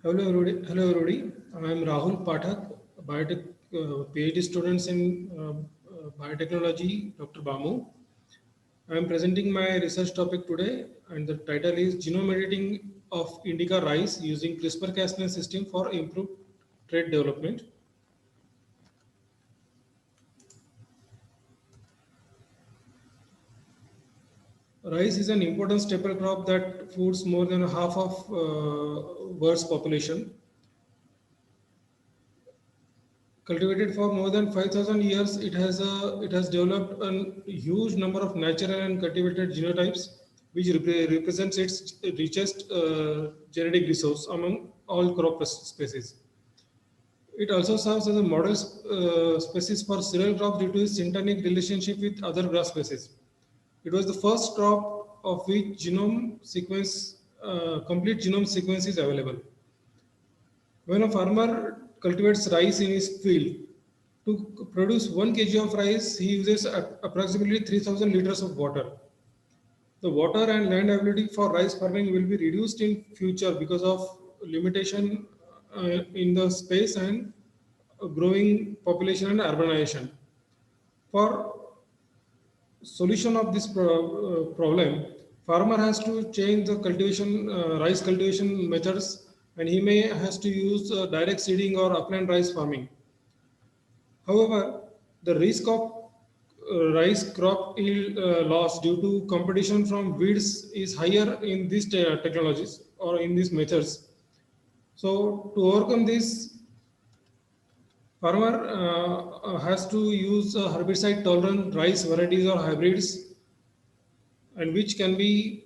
Hello, everybody. I am Rahul Pathak, biotech PhD students in biotechnology, Dr. Bamu. I am presenting my research topic today, and the title is Genome Editing of Indica Rice using CRISPR-Cas9 system for improved trait development. Rice is an important staple crop that foods more than half of world's population. Cultivated for more than 5,000 years, it has developed a huge number of natural and cultivated genotypes, which represents its richest genetic resource among all crop species. It also serves as a model species for cereal crops due to its syntonic relationship with other grass species. It was the first crop of which complete genome sequence is available. When a farmer cultivates rice in his field, to produce 1 kg of rice, he uses approximately 3,000 liters of water. The water and land availability for rice farming will be reduced in future because of limitation in the space and growing population and urbanization. For solution of this problem, farmer has to change the rice cultivation methods, and he may has to use direct seeding or upland rice farming. However, the risk of rice crop yield loss due to competition from weeds is higher in these technologies or in these methods. So to overcome this, farmer has to use herbicide tolerant rice varieties or hybrids, and which can be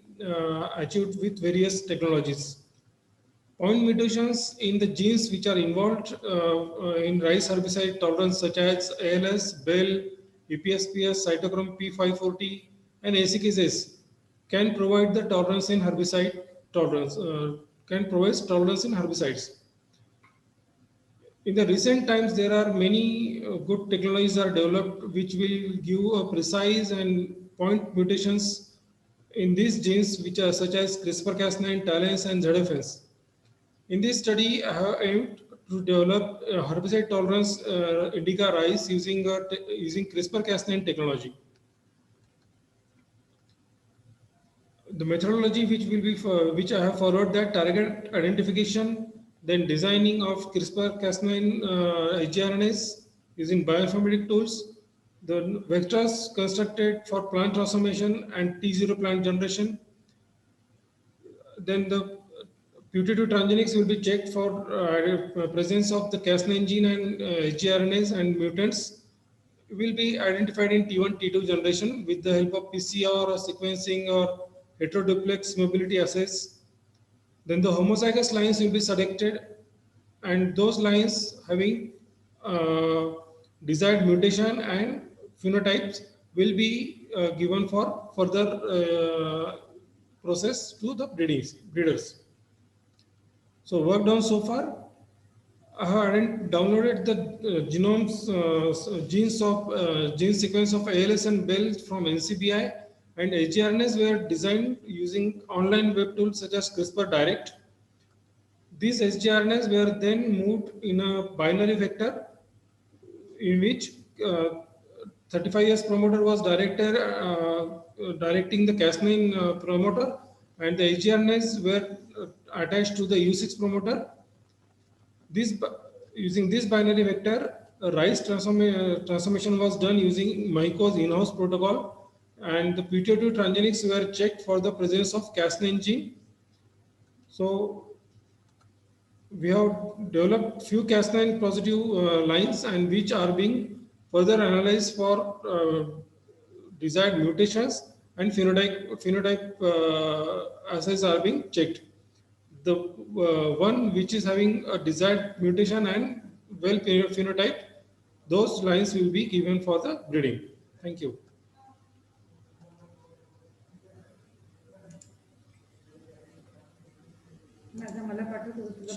achieved with various technologies. Point mutations in the genes which are involved in rice herbicide tolerance, such as ALS, BEL, EPSPS, cytochrome P540, and ACKS, can provide the tolerance in herbicide tolerance. Can provide tolerance in herbicides. In the recent times, there are many good technologies are developed which will give a precise and point mutations in these genes, which are such as CRISPR-Cas9, TALENS, and ZFS. In this study, I have aimed to develop herbicide tolerance indica rice using CRISPR-Cas9 technology. The methodology which I have followed, that target identification, then designing of CRISPR-Cas9 hRNAs using bioinformatic tools, the vectors constructed for plant transformation and T0 plant generation. Then the putative transgenics will be checked for presence of the Cas9 gene and hRNAs, and mutants will be identified in T1, T2 generation with the help of PCR or sequencing or heteroduplex mobility assays. Then the homozygous lines will be selected, and those lines having uh, desired mutation and phenotypes will be given for further process to the breeders. So work done so far. I have downloaded the gene sequence of ALS and BEL from NCBI, and hRNAs were designed using online web tools such as CRISPR Direct. These hRNAs were then moved in a binary vector in which uh, 35 years promoter was directing the Cas9 promoter, and the hRNAs were attached to the U6 promoter. This Using this binary vector, a rice transformation was done using Myco's in-house protocol, and the putative transgenics were checked for the presence of Cas9 gene. So we have developed few Cas9 positive lines, and which are being further analyzed for desired mutations, and phenotype assays are being checked. The one which is having a desired mutation and well phenotype, those lines will be given for the breeding. Thank you. माझा मला पाठव तुझं तुझं